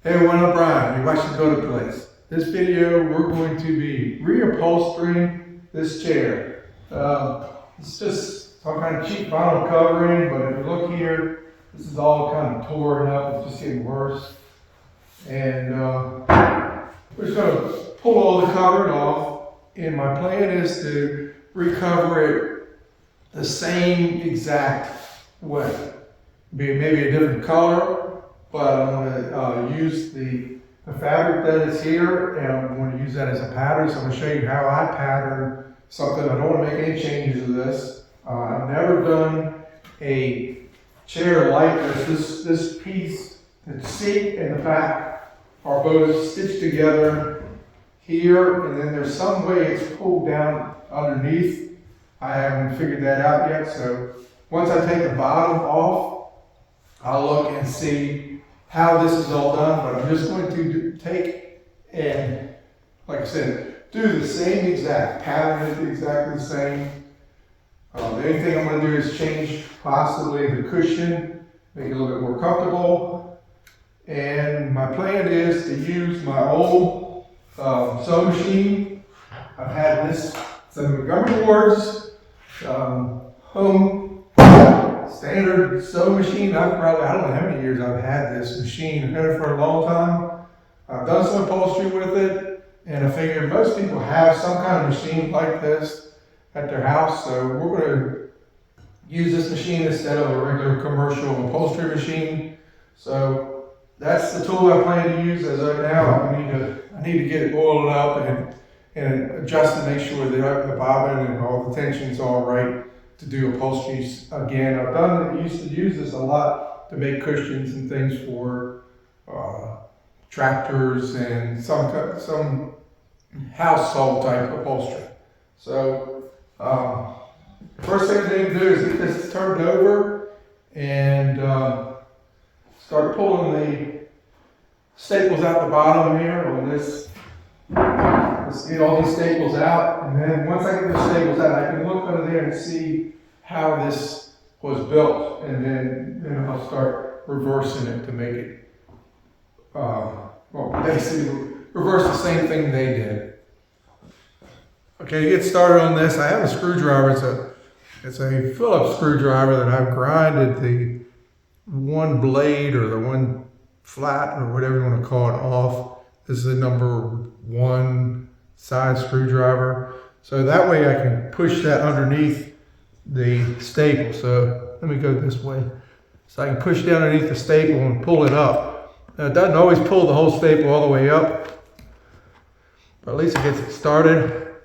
Hey everyone, I'm Brian. You're watching Build a Place. This video, we're going to be reupholstering this chair. It's just some kind of cheap vinyl covering, but if you look here, this is all kind of torn up. It's just getting worse. And we're just going to pull all the covering off. And my plan is to recover it the same exact way. Maybe a different color. But I'm going to use the fabric that is here, and I'm going to use that as a pattern. So I'm going to show you how I pattern something. I don't want to make any changes to this. I've never done a chair like this. This piece, the seat and the back are both stitched together here, and then there's some way it's pulled down underneath. I haven't figured that out yet. So once I take the bottom off, I'll look and see how this is all done, but I'm just going to take and, like I said, do the same exact pattern, is exactly the same. The only thing I'm going to do is change possibly the cushion, make it a little bit more comfortable. And my plan is to use my old sewing machine. I've had this, some Montgomery Ward's home standard sewing machine. I don't know how many years I've had this machine. I've had it for a long time. I've done some upholstery with it, and I figure most people have some kind of machine like this at their house. So we're going to use this machine instead of a regular commercial upholstery machine. So that's the tool I plan to use as of now. I need to get it oiled up and adjust to make sure that the bobbin and all the tension's all right to do upholstery again. Used to use this a lot to make cushions and things for tractors and some household type upholstery. So first thing I need to do is get this turned over and start pulling the staples out the bottom here on this. Let's get all these staples out, and then once I get the staples out, I can look under there and see how this was built, and then I'll start reversing it to make it, basically reverse the same thing they did. Okay, to get started on this, I have a screwdriver. It's a Phillips screwdriver that I've grinded the one blade or the one flat or whatever you want to call it off. This is a number 1 size screwdriver. So that way I can push that underneath the staple. So let me go this way. So I can push down underneath the staple and pull it up. Now it doesn't always pull the whole staple all the way up, but at least it gets it started.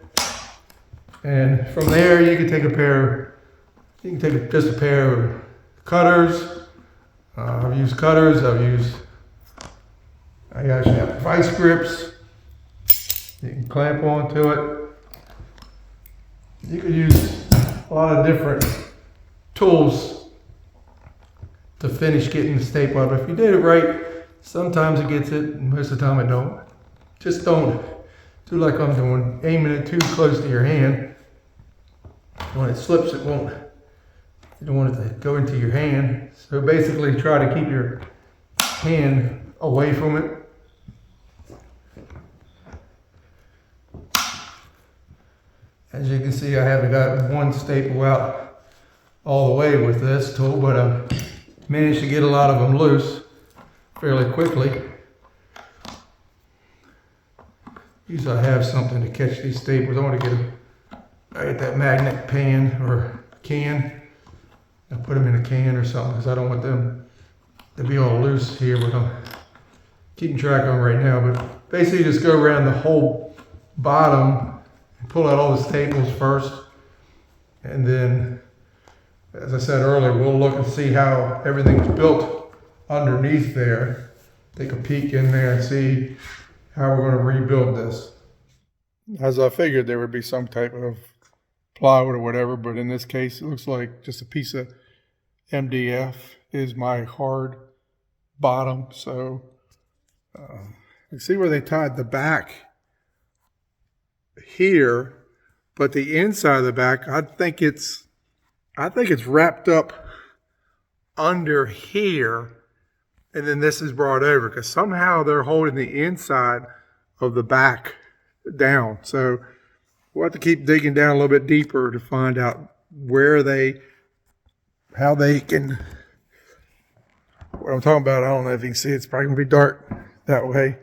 And from there you can take just a pair of cutters. I've used cutters, I actually have vice grips. You can clamp onto it. You could use a lot of different tools to finish getting the staple up. If you did it right, sometimes it gets it, and most of the time it don't. Just don't do like I'm doing, aiming it too close to your hand. When it slips, it won't. You don't want it to go into your hand. So basically try to keep your hand away from it. As you can see, I haven't got one staple out all the way with this tool, but I've managed to get a lot of them loose fairly quickly. Usually I have something to catch these staples. I get that magnet pan or can. I put them in a can or something because I don't want them to be all loose here, but I'm keeping track of them right now. But basically just go around the whole bottom, pull out all the staples first, and then, as I said earlier, we'll look and see how everything's built underneath there. Take a peek in there and see how we're going to rebuild this. As I figured there would be some type of plywood or whatever, but in this case it looks like just a piece of MDF is my hard bottom. So you see where they tied the back here, but the inside of the back, I think it's wrapped up under here and then this is brought over because somehow they're holding the inside of the back down. So we'll have to keep digging down a little bit deeper to find out how they can, what I'm talking about. I don't know if you can see, it's probably gonna be dark that way.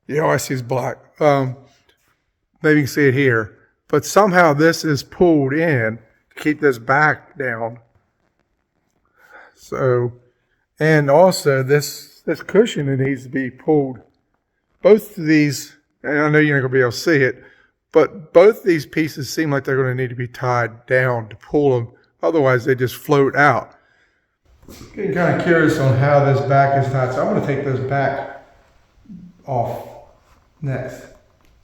Yeah, all I see is black. Maybe you can see it here, but somehow this is pulled in to keep this back down. So, and also this cushion, it needs to be pulled. Both of these, and I know you're not gonna be able to see it, but both these pieces seem like they're gonna need to be tied down to pull them. Otherwise they just float out. Getting kind of curious on how this back is tied. So I'm gonna take this back off next.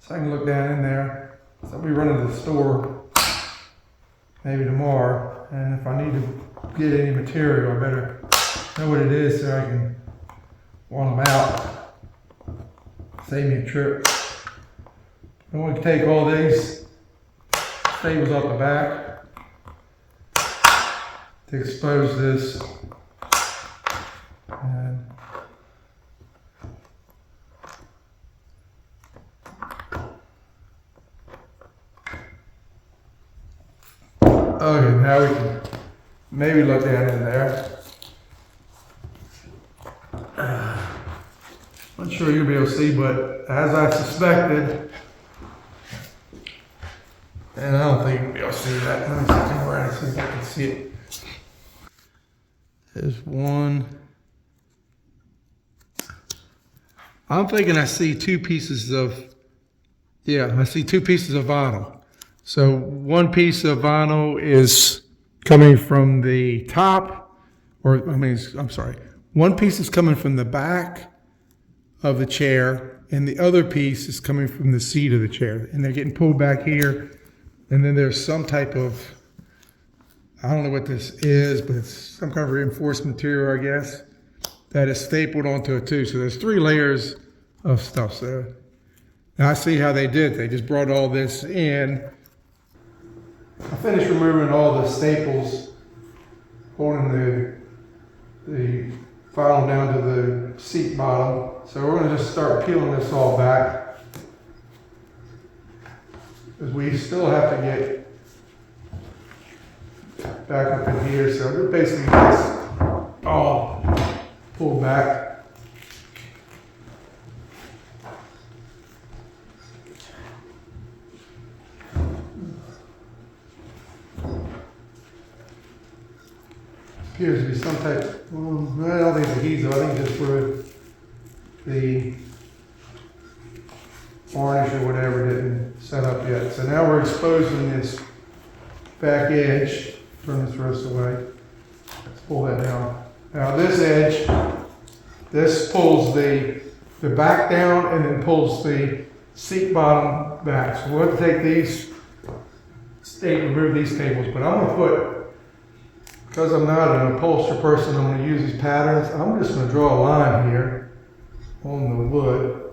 So I can look down in there. So I'll be running to the store maybe tomorrow. And if I need to get any material, I better know what it is so I can want them out. Save me a trip. I'm going to take all these staples off the back to expose this. And okay, now we can maybe look down in there. Not sure you'll be able to see, but as I suspected, and I don't think you'll be able to see that. Let me see around and see if I can see it. There's one. I'm thinking I see two pieces of, I see two pieces of vinyl. So one piece of vinyl is coming from the top, one piece is coming from the back of the chair, and the other piece is coming from the seat of the chair. And they're getting pulled back here. And then there's some type of, I don't know what this is, but it's some kind of reinforced material, I guess, that is stapled onto it too. So there's 3 layers of stuff. So now I see how they did. They just brought all this in. I finished removing all the staples holding the vinyl down to the seat bottom. So we're going to just start peeling this all back, because we still have to get back up in here. So we're basically just all pulled back. Appears to be some type, I don't think it's adhesive, I think just where the varnish or whatever didn't set up yet. So now we're exposing this back edge. Turn this rest away. Let's pull that down. Now this edge, this pulls the back down and then pulls the seat bottom back. So we'll have to take these, remove these staples, but I'm going to put, because I'm not an upholster person, I'm going to use these patterns. I'm just going to draw a line here on the wood.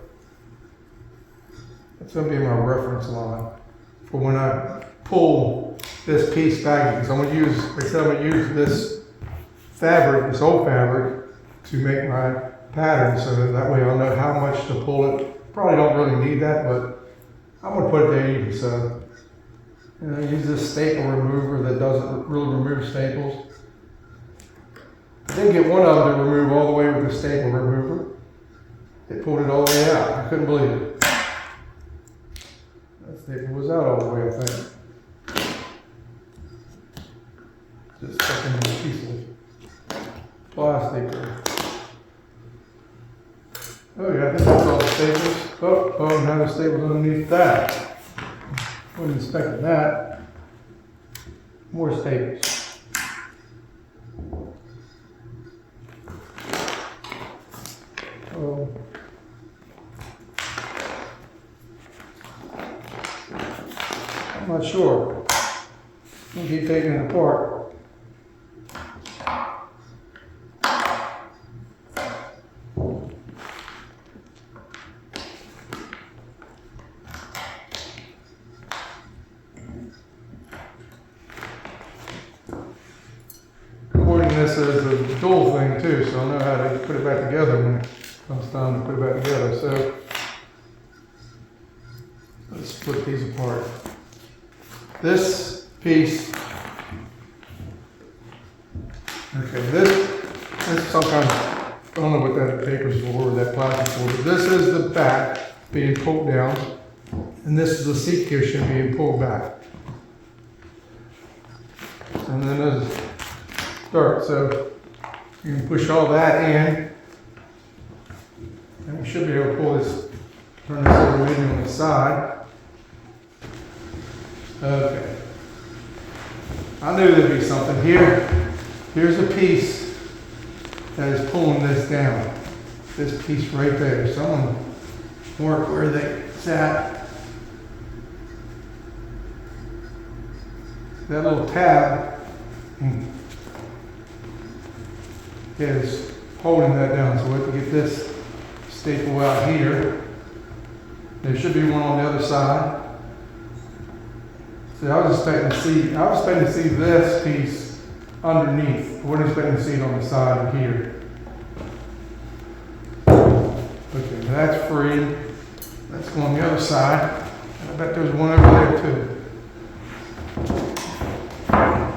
That's going to be my reference line for when I pull this piece back. Because I'm going to use, like I said, I'm going to use this fabric, this old fabric, to make my pattern, so that way I'll know how much to pull it. Probably don't really need that, but I'm going to put it there even so. And I use this staple remover that doesn't really remove staples. I did get one of them to remove all the way with the staple remover. It pulled it all the way out. I couldn't believe it. That staple was out all the way, I think. Just stuck in a piece of plastic. Oh yeah, I think that's all the staples. Oh, now the staples underneath that. Wasn't expecting that. More staples. Oh. I'm not sure. We'll keep taking it apart. This is a dual thing too, so I know how to put it back together when it comes time to put it back together. So let's split these apart. This piece, okay, this is some kind of, I don't know what that paper's for or that plastic for, but this is the back being pulled down, and this is the seat cushion being pulled back. And then there's start, so you can push all that in, and you should be able to pull this, turn this over in on the side. Okay. I knew there'd be something here. Here's a piece that is pulling this down. This piece right there. Someone work where they sat. That little tab is holding that down. So we have to get this staple out here. There should be one on the other side. See, I was expecting to see this piece underneath. I wasn't expecting to see it on the side of here. Okay, that's free. Let's go on the other side. I bet there's one over there too.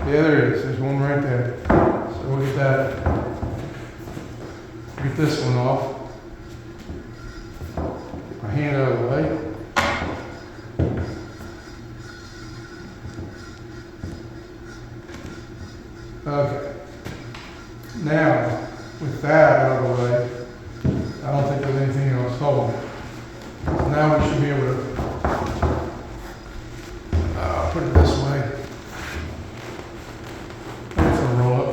Yeah, there is. There's one right there. So we'll get that. Get this one off. Get my hand out of the way. Okay. Now, with that out of the way, I don't think there's anything else holding it. So now we should be able to put it this way. It's gonna roll up.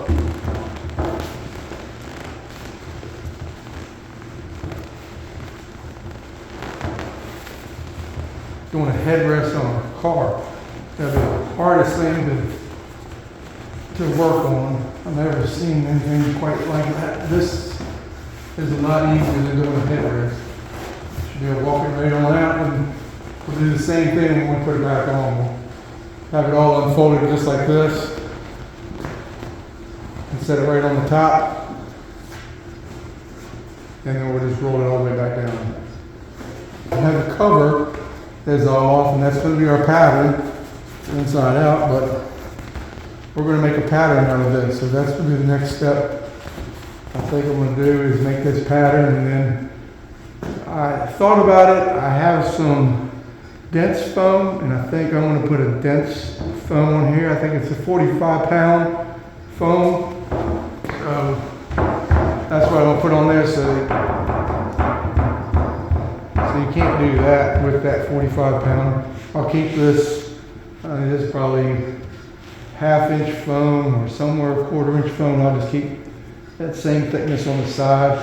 Doing a headrest on a car. That's the hardest thing to work on. I've never seen anything quite like that. This is a lot easier than doing a headrest. Should be able to walk it right on out, and we'll do the same thing when we put it back on. We'll have it all unfolded just like this and set it right on the top, and then we'll just roll it all the way back down. We have the cover that's all off, and that's going to be our pattern inside out, but we're going to make a pattern out of this, so that's going to be the next step. I think I'm going to do is make this pattern, and then I thought about it. I have some dense foam, and I think I'm going to put a dense foam on here. I think it's a 45-pound foam, so that's what I'm going to put on there. So you can't do that with that 45-pound. I'll keep this. It is probably half-inch foam or somewhere a quarter-inch foam. I'll just keep that same thickness on the side.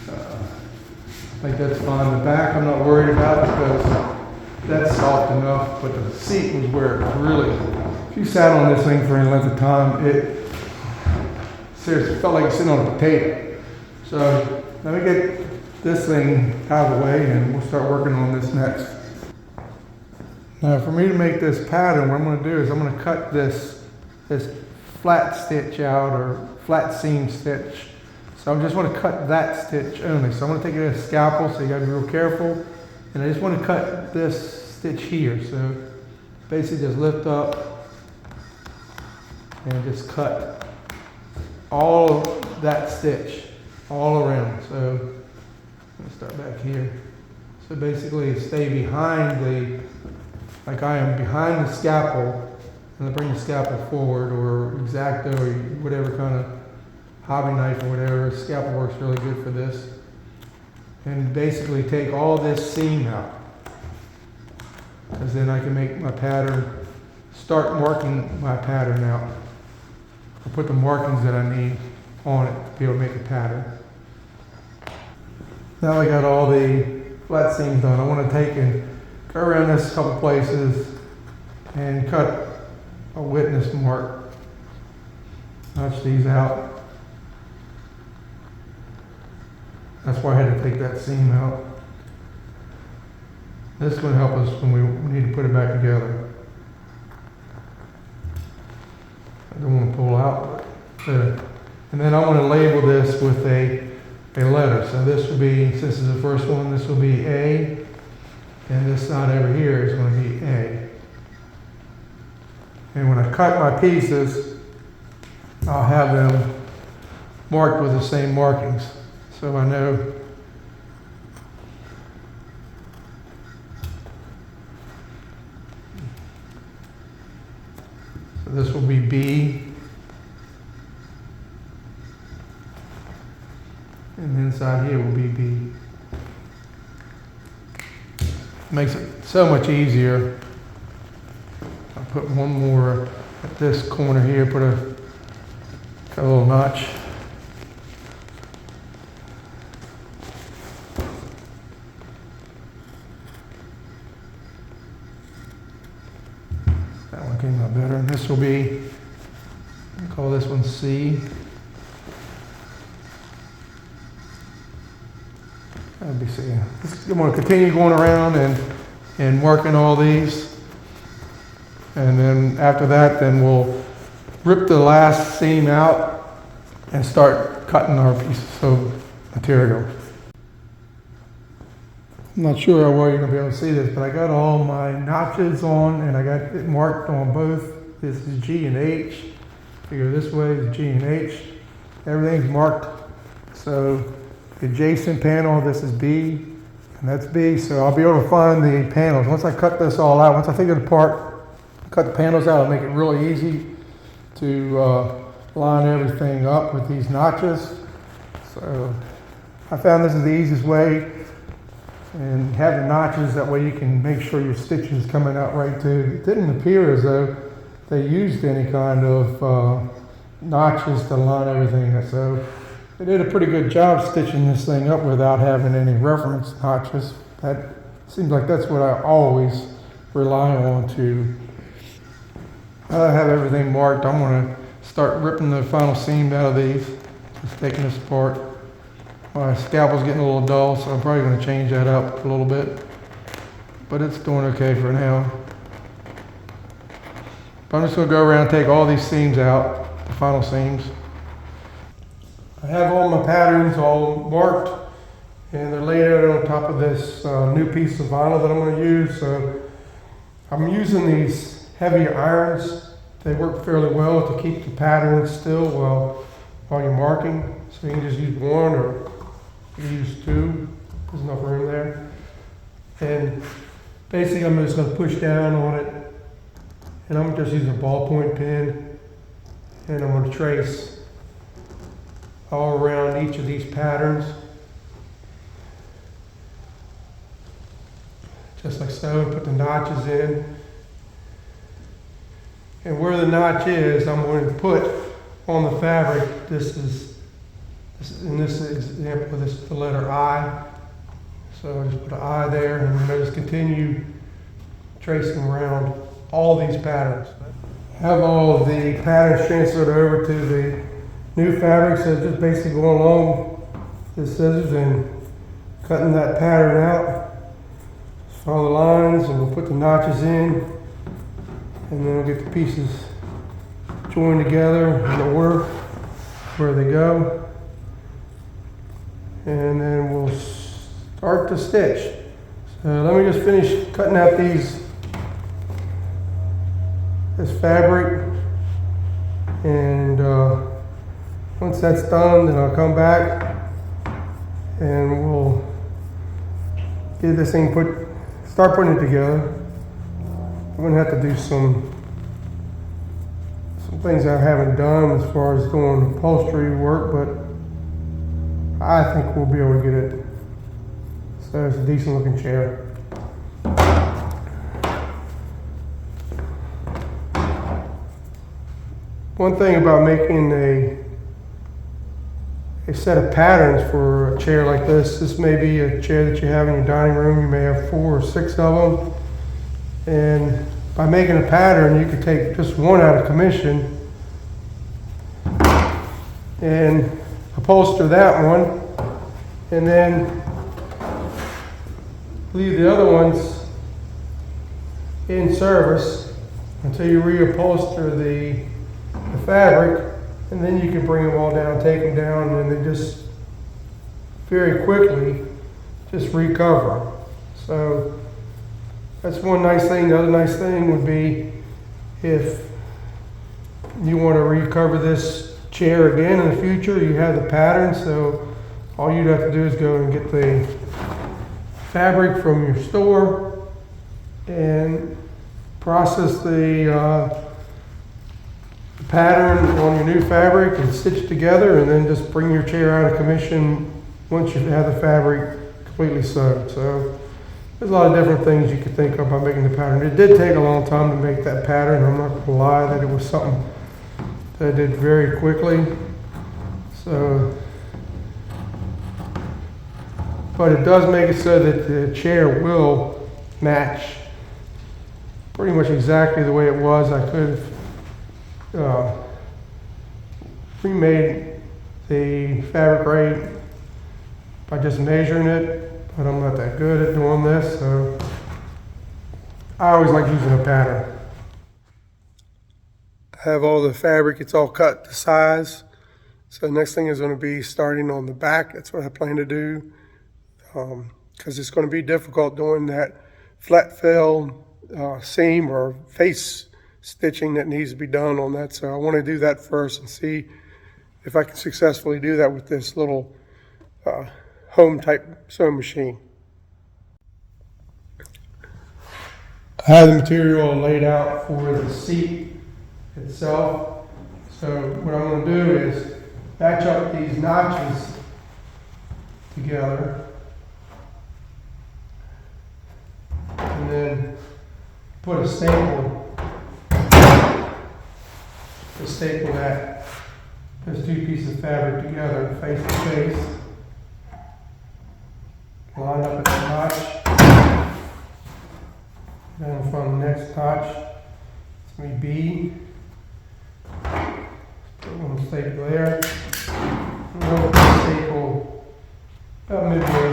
I think that's fine. The back I'm not worried about because that's soft enough, but the seat was where it really, if you sat on this thing for any length of time, it seriously felt like sitting on a potato. So let me get this thing out of the way and we'll start working on this next. Now for me to make this pattern, what I'm going to do is I'm going to cut this flat stitch out, or flat seam stitch. So I just want to cut that stitch only. So I'm going to take it as a scalpel, so you got to be real careful. And I just want to cut this stitch here. So basically just lift up and just cut all of that stitch all around. So I'm going to start back here. So basically stay behind the, like I am behind the scalpel, and I bring the scalpel forward, or X-Acto, or whatever kind of hobby knife or whatever. Scalpel works really good for this. And basically take all this seam out, because then I can make my pattern, start marking my pattern out. I'll put the markings that I need on it to be able to make a pattern. Now I got all the flat seams done. I want to take and go around this a couple places and cut a witness mark. Notch these out. That's why I had to take that seam out. This is going to help us when we need to put it back together. I don't want to pull out, but And then I'm going to label this with a letter. So this will be, since this is the first one, this will be A, and this side over here is going to be A. And when I cut my pieces, I'll have them marked with the same markings, so I know. So this will be B. And inside here will be B. Makes it so much easier. I'll put one more at this corner here, got a little notch. That one came out better. And this will be, I'll call this one C. I'll be seeing. I'm going to continue going around and working all these. And then after that, then we'll rip the last seam out and start cutting our pieces of material. I'm not sure how well you're going to be able to see this, but I got all my notches on and I got it marked on both. This is G and H. Figure this way is G and H. Everything's marked. So the adjacent panel, this is B, and that's B, so I'll be able to find the panels. Once I cut this all out, once I take it apart, cut the panels out, it'll make it really easy to line everything up with these notches. So I found this is the easiest way, and have the notches, that way you can make sure your stitching is coming out right too. It didn't appear as though they used any kind of notches to line everything up, so they did a pretty good job stitching this thing up without having any reference notches. That seems like that's what I always rely on to have everything marked. I'm going to start ripping the final seam out of these, just taking this apart. My scalpel's getting a little dull, so I'm probably going to change that up a little bit, but it's doing okay for now. But I'm just going to go around and take all these seams out, the final seams. I have all my patterns all marked, and they're laid out on top of this new piece of vinyl that I'm going to use. So I'm using these heavier irons. They work fairly well to keep the pattern still while you're marking. So you can just use one or you can use two. There's enough room there. And basically I'm just going to push down on it, and I'm just using a ballpoint pen, and I'm going to trace all around each of these patterns, just like so, and put the notches in. And where the notch is, I'm going to put on the fabric, in this example, this is the letter I. So I just put an I there, and I just continue tracing around all these patterns. Have all of the patterns transferred over to the new fabric, so just basically going along the scissors and cutting that pattern out. Follow the lines, and we'll put the notches in, and then we'll get the pieces joined together in order where they go, and then we'll start to stitch. So let me just finish cutting out this fabric, and once that's done, then I'll come back and we'll get this thing start putting it together. I'm gonna have to do some things I haven't done as far as doing upholstery work, but I think we'll be able to get it. So it's a decent looking chair. One thing about making a set of patterns for a chair like this may be a chair that you have in your dining room. You may have 4 or 6 of them. And by making a pattern, you could take just one out of commission and upholster that one, and then leave the other ones in service until you reupholster the fabric, And then you can bring them all down, take them down, and they just very quickly just recover. So that's one nice thing. The other nice thing would be if you want to recover this chair again in the future, you have the pattern. So all you'd have to do is go and get the fabric from your store and process the pattern on your new fabric and stitch together, and then just bring your chair out of commission once you have the fabric completely sewed. So there's a lot of different things you could think of by making the pattern. It did take a long time to make that pattern. I'm not going to lie that it was something that I did very quickly. So, but it does make it so that the chair will match pretty much exactly the way it was. I could have remade the fabric right by just measuring it, but I'm not that good at doing this, so I always like using a pattern. I have all the fabric, it's all cut to size. So the next thing is going to be starting on the back. That's what I plan to do, because it's going to be difficult doing that flat fill seam or face stitching that needs to be done on that. So I want to do that first and see if I can successfully do that with this little home type sewing machine. I have the material laid out for the seat itself. So what I'm going to do is match up these notches together and then put a staple that those two pieces of fabric together face to face, line up at the notch, then from the next notch it's going to be B, put one staple there, and then we'll put a staple about midway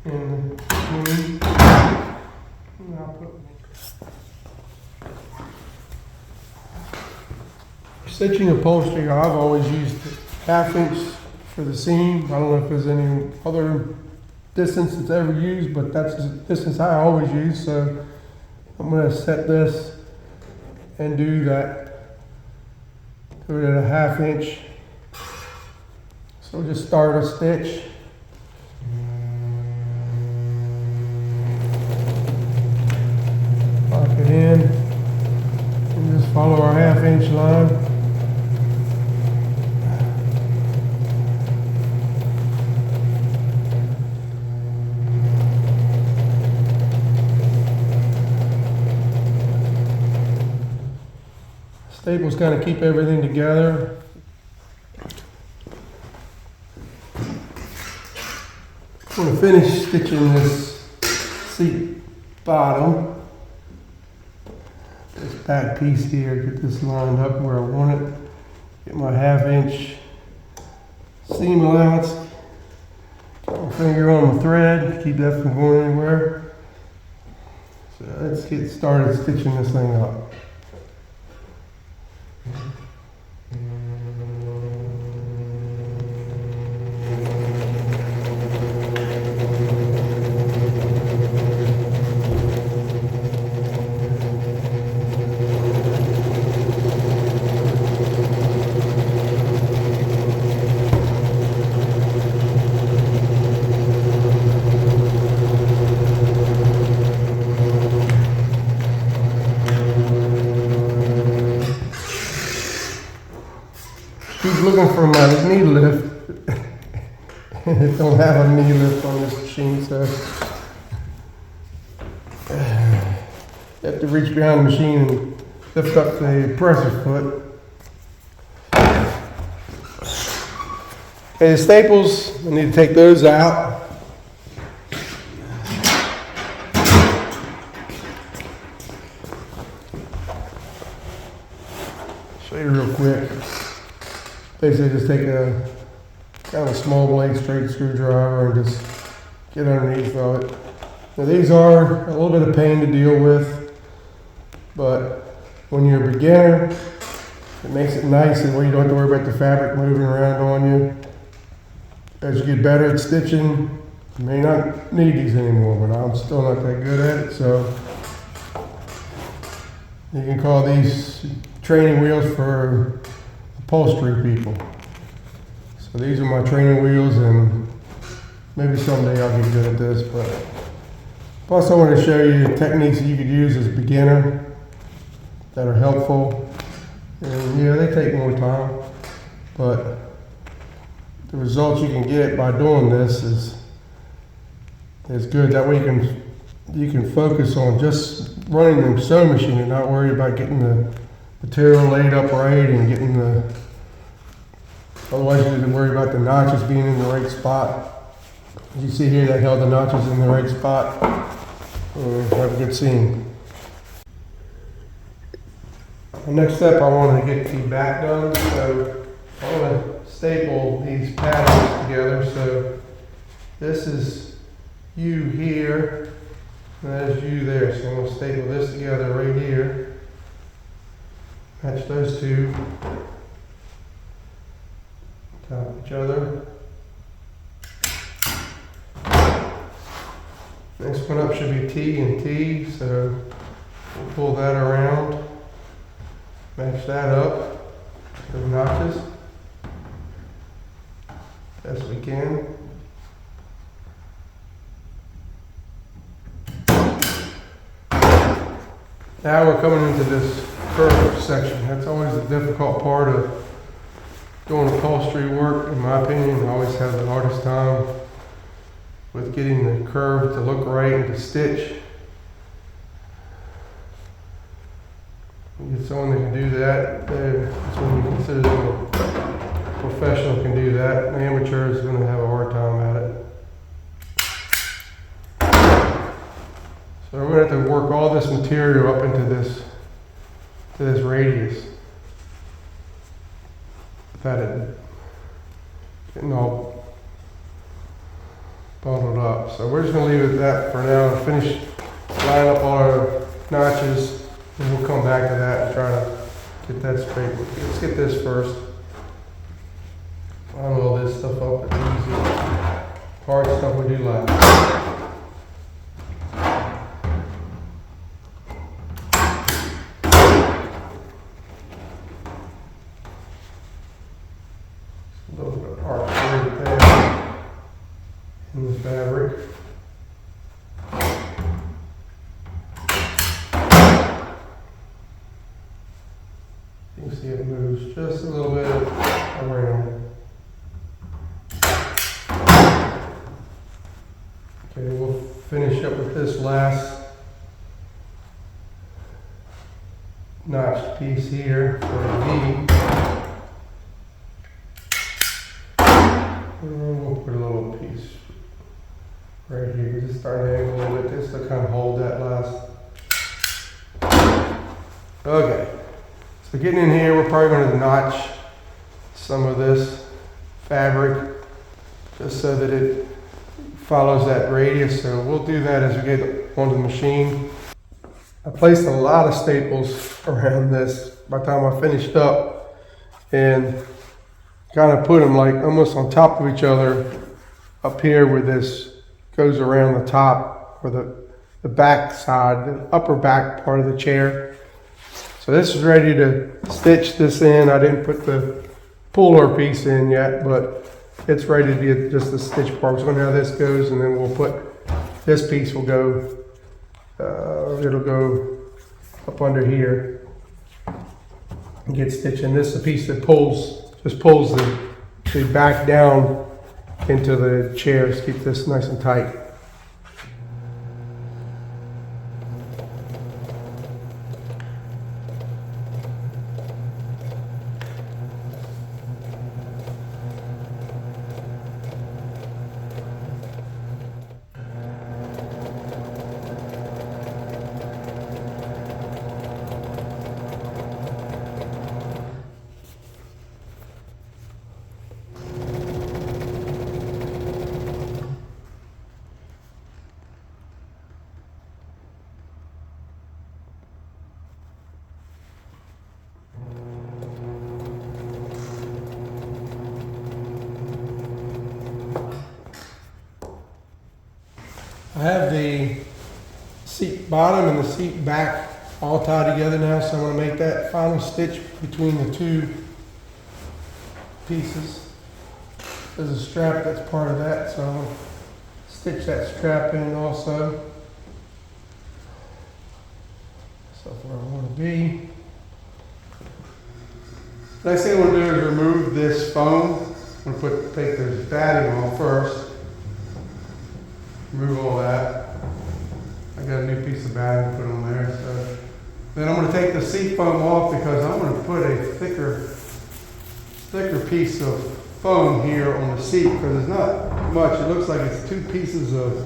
in between, and I'll put stitching upholstery. I've always used 1/2 inch for the seam. I don't know if there's any other distance that's ever used, but that's the distance I always use. So I'm going to set this and do that. Do it at 1/2 inch. So just start a stitch. Lock it in and just follow our 1/2 inch line. Staples kind of keep everything together. I'm going to finish stitching this seat bottom. This back piece here, get this lined up where I want it. Get my 1/2 inch seam allowance. Put my finger on the thread, keep that from going anywhere. So let's get started stitching this thing up. Keep looking for my knee lift. It don't have a knee lift on this machine, so you have to reach behind the machine and lift up the presser foot. Okay, the staples, I need to take those out. Show you real quick. Basically just take a kind of small blade straight screwdriver and just get underneath of it. Now these are a little bit of pain to deal with, but when you're a beginner, It makes it nice and where you don't have to worry about the fabric moving around on you. As you get better at stitching, you may not need these anymore, but I'm still not that good at it, so you can call these training wheels for upholstery people. So these are my training wheels, and maybe someday I'll get good at this, but plus I want to show you techniques that you could use as a beginner that are helpful. And yeah, they take more time, but the results you can get by doing this is good. That way you can focus on just running the sewing machine and not worry about getting the material laid up right and getting otherwise you have to worry about the notches being in the right spot. As you see here, that held the notches in the right spot. Have a good seam. The next step, I want to get the back done, so I want to staple these patterns together. So this is you here, and that is you there. So I'm going to staple this together right here. Match those two. Top each other. Next one up should be T and T, so we'll pull that around. Match that up to the notches as we can. Now we're coming into this curve section. That's always the difficult part of doing upholstery work, in my opinion. I always have the hardest time with getting the curve to look right and to stitch. You get someone that can do that, that's when you consider them a professional can do that. An amateur is going to have a hard time at it. So we're going to have to work all this material up into this radius without it getting all bundled up. So we're just going to leave it at that for now and finish line up all our notches. And we'll come back to that and try to get that straight. Let's get this first. Line all this stuff up. It's easy. Hard stuff we do last. A little bit of arch right there in the fabric. You can see it moves just a little bit around. Okay, we'll finish up with this last notched piece here for a V. And we'll put a little piece right here. Just start to angle a little bit just to kind of hold that last. Okay. So getting in here, we're probably going to notch some of this fabric just so that it follows that radius. So we'll do that as we get onto the machine. I placed a lot of staples around this by the time I finished up and kind of put them like almost on top of each other up here where this goes around the top or the back side, the upper back part of the chair. So this is ready to stitch this in. I didn't put the puller piece in yet, but it's ready to be just the stitch part. So how this goes, and then we'll put this piece will go. It'll go up under here and get stitched. And this is the piece that just pulls the back down into the chair to keep this nice and tight. I have the seat bottom and the seat back all tied together now, so I'm going to make that final stitch between the two pieces. There's a strap that's part of that, so I'll stitch that strap in also. So that's where I want to be. Next thing I want to do is remove this foam. I'm going to take the batting off first. Remove all that. I got a new piece of batting to put on there. So then I'm going to take the seat foam off because I'm going to put a thicker piece of foam here on the seat because it's not much. It looks like it's 2 pieces of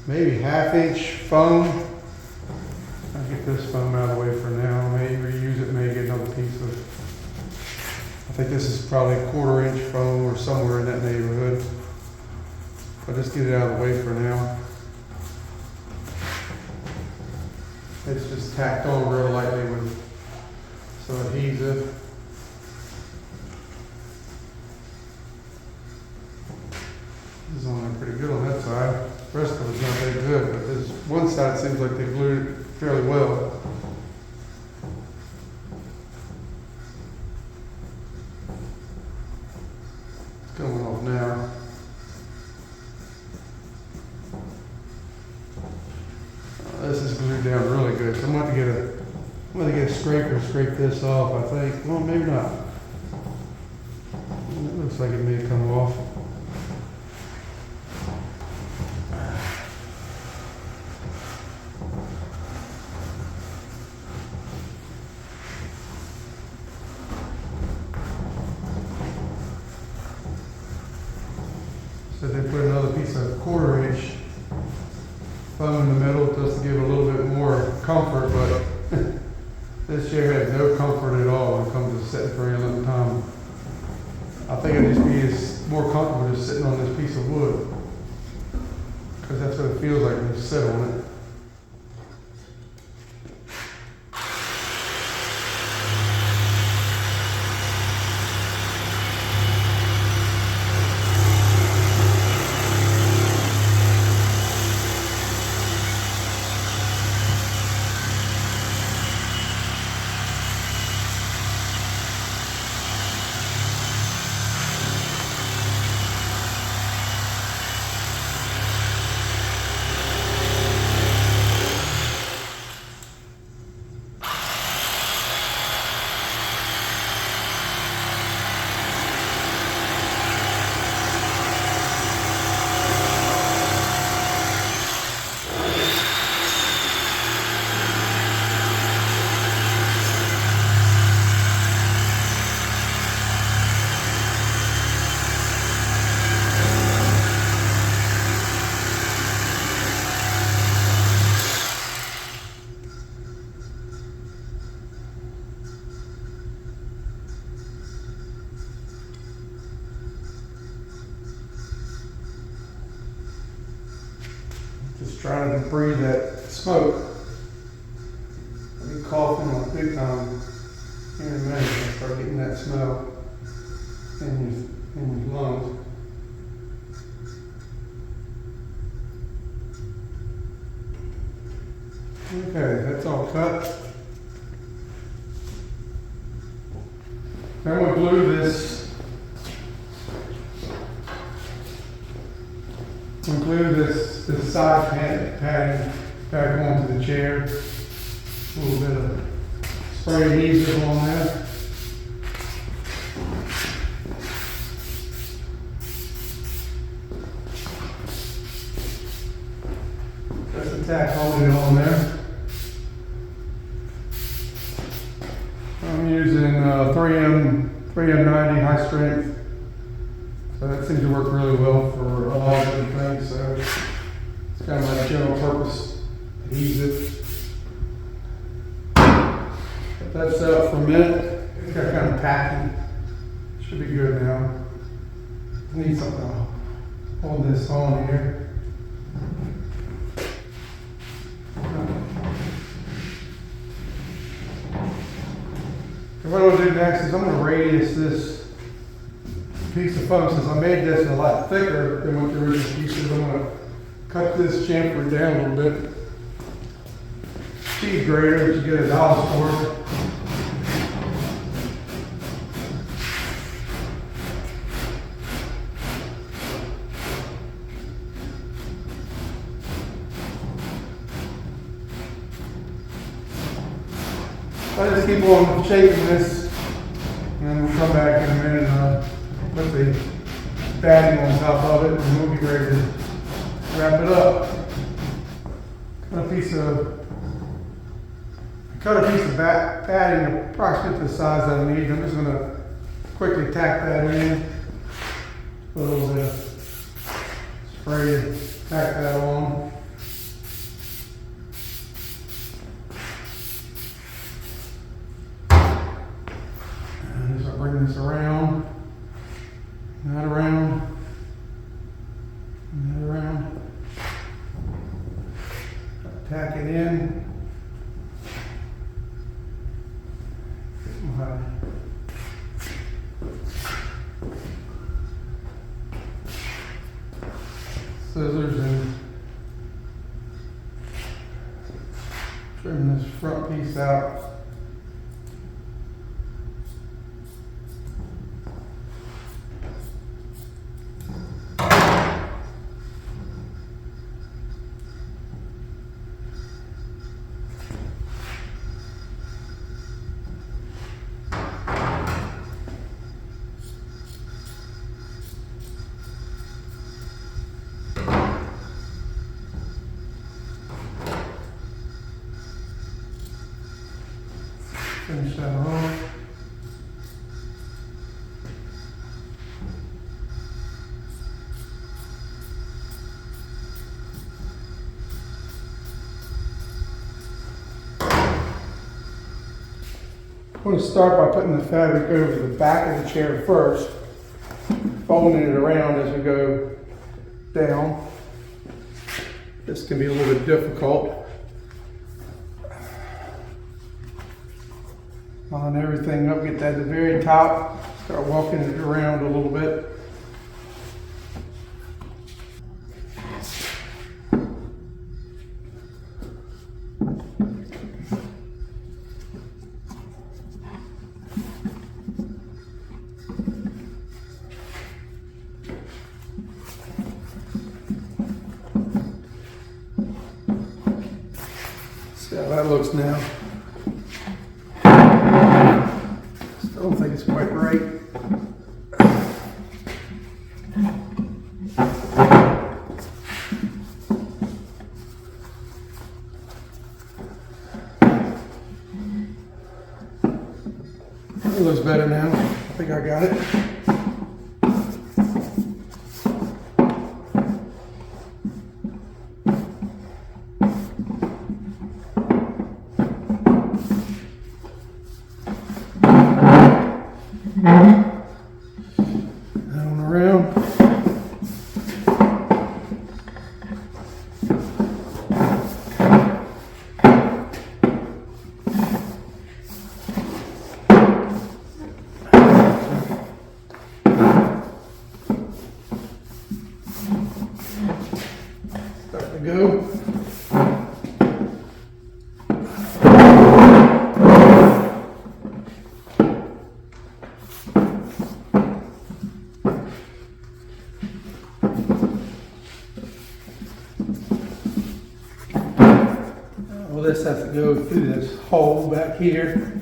maybe 1/2 inch foam. I'll get this foam out of the way for now. Maybe reuse it, maybe get another piece of, I think this is probably 1/4 inch foam or somewhere in that neighborhood. But just get it out of the way for now. It's just tacked on real lightly with some adhesive. This is on there pretty good on that side. The rest of it's not that good, but this one side seems like they glued it fairly well. It's coming off now. This is glued down really good. So I'm going to get a scraper, scrape this off, I think. Well, maybe not. It looks like it may come off. So they put another piece of 1/4 inch foam in the middle just to give it a little bit more comfort, but this chair has no comfort at all when it comes to sitting for any length of time. I think it'd just be more comfortable just sitting on this piece of wood because that's what it feels like when you sit on it. Just trying to breathe that smoke. I'll be coughing like big time here in a minute. I start getting that smell in your lungs. Okay, that's all cut. Now I'm going to glue this. Glue this side padding back onto the chair. A little bit of spray adhesive on there. Just a tack holding it on there. I'm using 3M90 high strength. So that seems to work really well for a lot of different things. So it's kind of like general purpose adhesive. Let that set up for a minute. It's got kind of packing. Should be good now. Need something to hold this on here. And what I'm going to do next is I'm going to radius this piece of foam. Since I made this a lot thicker than what the original piece is, I'm going to cut wet this chamfer down a little bit. Speed grater that you get at dollar store. I just keep on shaking this, and then we'll come back in a minute and put the batting on top of it, and we'll be ready to wrap it up. Cut a piece of batting approximately the size I need. I'm just going to quickly tack that in. Put a little bit of spray to tack that on. Bring this around, and that around, and that around. Tack it in. Scissors and trim this front piece out. Finish that off. I'm going to start by putting the fabric over the back of the chair first, folding it around as we go down. This can be a little bit difficult. Line everything up, get that at the very top, start walking it around a little bit. See how that looks now. I don't think it's quite right. It looks better now. I think I got it. Down around. Start to go. Well, this has to go through this hole back here.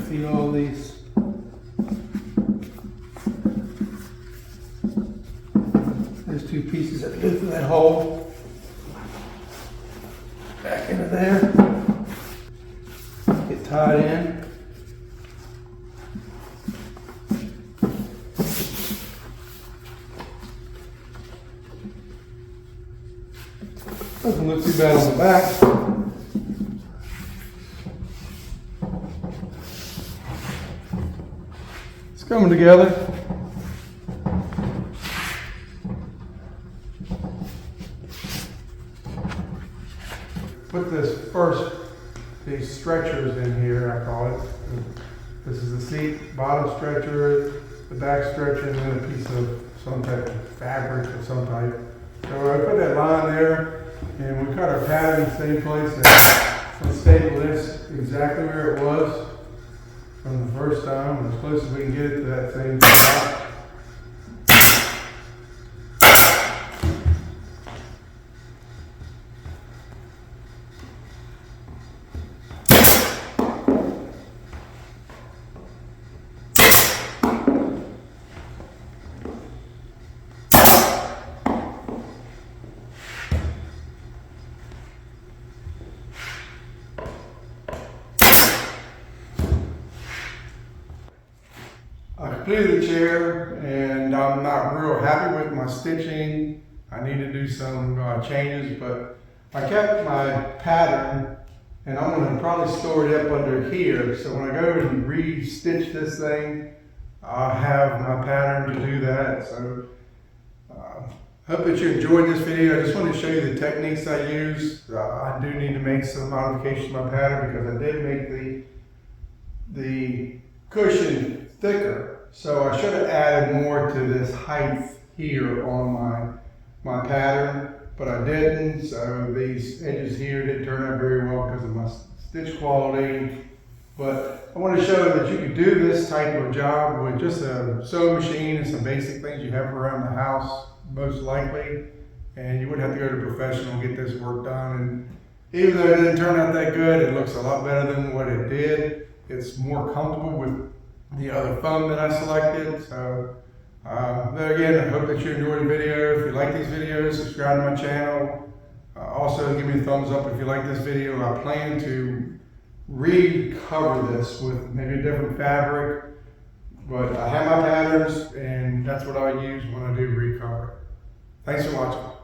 See all these. There's two pieces that go through that hole. Back into there. Get tied in. Doesn't look too bad on the back. It's coming together. Put this first, these stretchers in here, I call it. This is the seat, bottom stretcher, the back stretcher, and then a piece of some type of fabric of some type. So I put that line there, and we cut our pattern in the same place, and staple this exactly where it was from the first time, as close as we can get it to that same spot. I completed the chair, and I'm not real happy with my stitching. I need to do some changes, but I kept my pattern, and I'm going to probably store it up under here. So when I go and re-stitch this thing, I'll have my pattern to do that. So hope that you enjoyed this video. I just wanted to show you the techniques I use. I do need to make some modifications to my pattern because I did make the cushion thicker. So I should have added more to this height here on my pattern, but I didn't. So these edges here didn't turn out very well because of my stitch quality. But I want to show that you can do this type of job with just a sewing machine and some basic things you have around the house, most likely. And you wouldn't have to go to a professional and get this work done. And even though it didn't turn out that good, it looks a lot better than what it did. It's more comfortable with the other foam that I selected. So again, I hope that you enjoyed the video. If you like these videos, subscribe to my channel. Also give me a thumbs up if you like this video. I plan to recover this with maybe a different fabric, but I have my patterns, and that's what I use when I do recover. Thanks for watching.